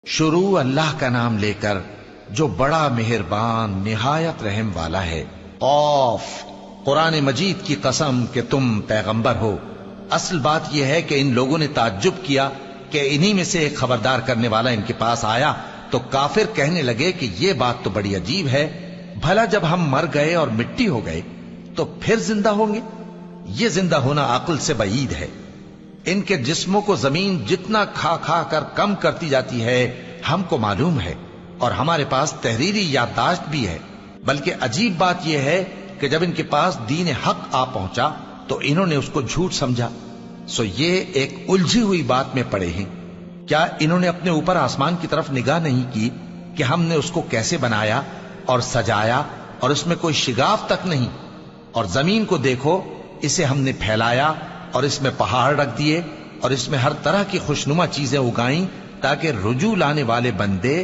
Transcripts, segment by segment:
शुरू अल्लाह का नाम लेकर जो बड़ा मेहरबान निहायत रहम वाला है। औफ, कुरान मजीद की कसम कि तुम पैगंबर हो। असल बात यह है कि इन लोगों ने ताज्जुब किया कि इन्हीं में से एक खबरदार करने वाला इनके पास आया तो काफिर कहने लगे कि यह बात तो बड़ी अजीब है, भला जब हम मर गए और मिट्टी हो गए तो फिर जिंदा होंगे? ये जिंदा होना अक्ल से बईद है। इनके जिस्मों को जमीन जितना खा खा कर कम करती जाती है हमको मालूम है, और हमारे पास तहरीरी याददाश्त भी है। बल्कि अजीब बात यह है कि जब इनके पास दीन हक आ पहुंचा तो इन्होंने उसको झूठ समझा। सो ये एक उलझी हुई बात में पड़े हैं। क्या इन्होंने अपने ऊपर आसमान की तरफ निगाह नहीं की कि हमने उसको कैसे बनाया और सजाया और इसमें कोई शिगाफ तक नहीं? और जमीन को देखो, इसे हमने फैलाया और इसमें पहाड़ रख दिए और इसमें हर तरह की खुशनुमा चीजें उगाई ताकि रुजू लाने वाले बंदे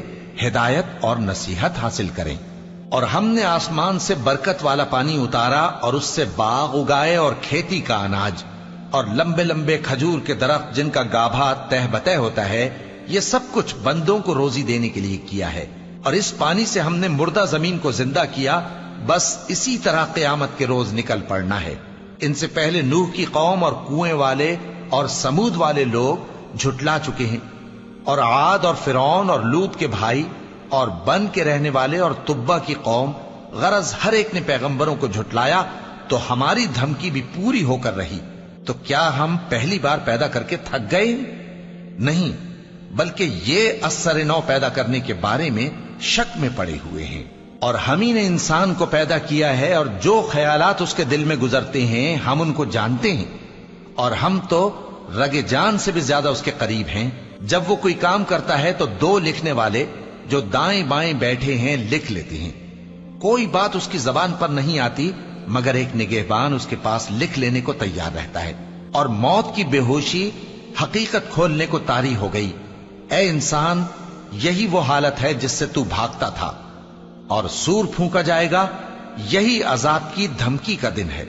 हिदायत और नसीहत हासिल करें। और हमने आसमान से बरकत वाला पानी उतारा और उससे बाग उगाए और खेती का अनाज और लंबे लंबे खजूर के दरख्त जिनका गाभा तह बतह होता है। ये सब कुछ बंदों को रोजी देने के लिए किया है। और इस पानी से हमने मुर्दा जमीन को जिंदा किया। बस इसी तरह क़यामत के रोज निकल पड़ना है। इनसे पहले नूह की कौम और कुएं वाले और समूद वाले लोग झुटला चुके हैं, और आद और फिरौन और लूत के भाई और बन के रहने वाले और तुब्बा की कौम, गरज हर एक ने पैगंबरों को झुटलाया तो हमारी धमकी भी पूरी होकर रही। तो क्या हम पहली बार पैदा करके थक गए? नहीं, बल्कि ये असर नौ पैदा करने के बारे में शक में पड़े हुए हैं। और हम ही ने इंसान को पैदा किया है और जो ख्यालात उसके दिल में गुजरते हैं हम उनको जानते हैं, और हम तो रगे जान से भी ज्यादा उसके करीब हैं। जब वो कोई काम करता है तो दो लिखने वाले जो दाएं बाएं बैठे हैं लिख लेते हैं। कोई बात उसकी जबान पर नहीं आती मगर एक निगहबान उसके पास लिख लेने को तैयार रहता है। और मौत की बेहोशी हकीकत खोलने को तारी हो गई। ए इंसान, यही वो हालत है जिससे तू भागता था, और सूर फूंका जाएगा, यही अजाब की धमकी का दिन है।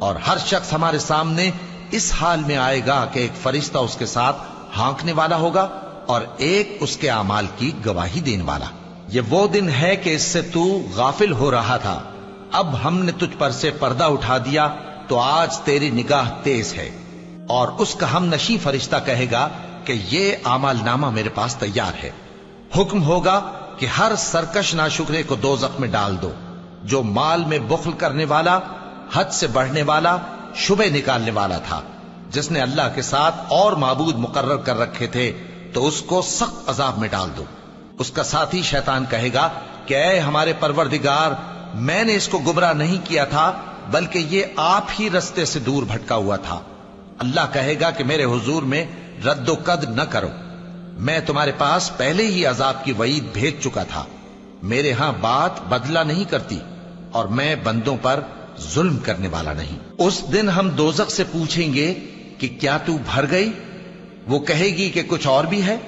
और हर शख्स हमारे सामने इस हाल में आएगा कि एक फरिश्ता उसके साथ हाँकने वाला होगा और एक उसके अमाल की गवाही देने वाला। ये वो दिन है कि इससे तू गाफिल हो रहा था, अब हमने तुझ पर से पर्दा उठा दिया तो आज तेरी निगाह तेज है। और उसका हम नशी फरिश्ता कहेगा कि ये अमाल नामा मेरे पास तैयार है। हुक्म होगा कि हर सरकश नाशुक्रे को दोज़ख में डाल दो। जो माल में बुख्ल करने वाला, हद से बढ़ने वाला, शुबे निकालने वाला था, जिसने अल्लाह के साथ और माबूद मुकर्रर कर रखे थे, तो उसको सख्त अजाब में डाल दो। उसका साथी शैतान कहेगा कि ऐ हमारे परवरदिगार, मैंने इसको गुमराह नहीं किया था, बल्कि ये आप ही रस्ते से दूर भटका हुआ था। अल्लाह कहेगा कि मेरे हुजूर में रद्दो कद न करो, मैं तुम्हारे पास पहले ही अजाब की वईद भेज चुका था। मेरे यहां बात बदला नहीं करती और मैं बंदों पर जुल्म करने वाला नहीं। उस दिन हम दोज़ख से पूछेंगे कि क्या तू भर गई? वो कहेगी कि कुछ और भी है।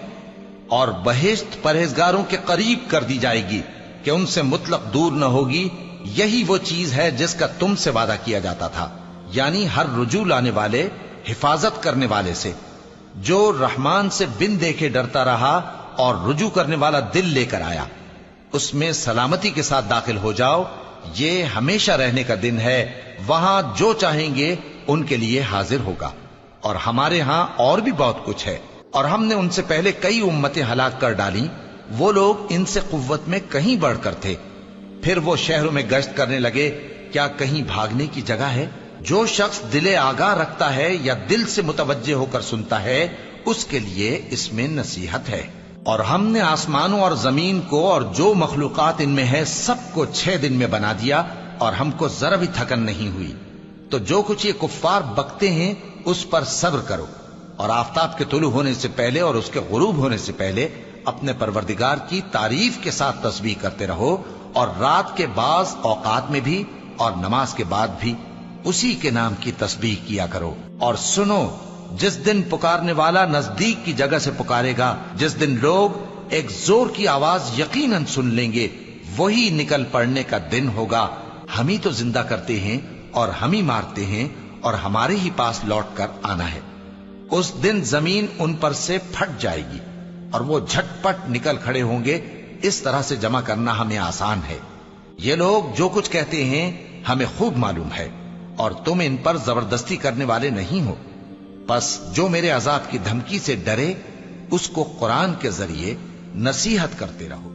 और बहिश्त परहेजगारों के करीब कर दी जाएगी कि उनसे मुतलक दूर न होगी। यही वो चीज है जिसका तुमसे वादा किया जाता था, यानी हर रुजू लाने वाले, हिफाजत करने वाले से, जो रहमान से बिन देखे डरता रहा और रुजू करने वाला दिल लेकर आया, उसमें सलामती के साथ दाखिल हो जाओ। ये हमेशा रहने का दिन है, वहां जो चाहेंगे उनके लिए हाजिर होगा। और हमारे यहां और भी बहुत कुछ है। और हमने उनसे पहले कई उम्मतें हलाक कर डाली, वो लोग इनसे कुव्वत में कहीं बढ़कर थे। फिर वो शहरों में गश्त करने लगे, क्या कहीं भागने की जगह है? जो शख्स दिले आगाह रखता है या दिल से मुतवज्जे होकर सुनता है, उसके लिए इसमें नसीहत है। और हमने आसमानों और जमीन को और जो मखलूकात इनमें है सबको 6 दिन में बना दिया और हमको जरा भी थकन नहीं हुई। तो जो कुछ ये कुफ्फार बकते हैं उस पर सब्र करो, और आफताब के तुलू होने से पहले और उसके गुरूब होने से पहले अपने परवरदिगार की तारीफ के साथ तस्बीह करते रहो, और रात के बाज औकात में भी और नमाज के बाद भी उसी के नाम की तस्बीह किया करो। और सुनो, जिस दिन पुकारने वाला नजदीक की जगह से पुकारेगा, जिस दिन लोग एक जोर की आवाज यकीनन सुन लेंगे, वही निकल पड़ने का दिन होगा। हम ही तो जिंदा करते हैं और हम ही मारते हैं और हमारे ही पास लौट कर आना है। उस दिन जमीन उन पर से फट जाएगी, اور وہ جھٹپٹ نکل کھڑے ہوں گے، اس طرح سے جمع کرنا ہمیں آسان ہے۔ یہ لوگ جو کچھ کہتے ہیں ہمیں خوب معلوم ہے، اور تم ان پر زبردستی کرنے والے نہیں ہو۔ پس جو میرے عذاب کی دھمکی سے ڈرے اس کو قرآن کے ذریعے نصیحت کرتے رہو۔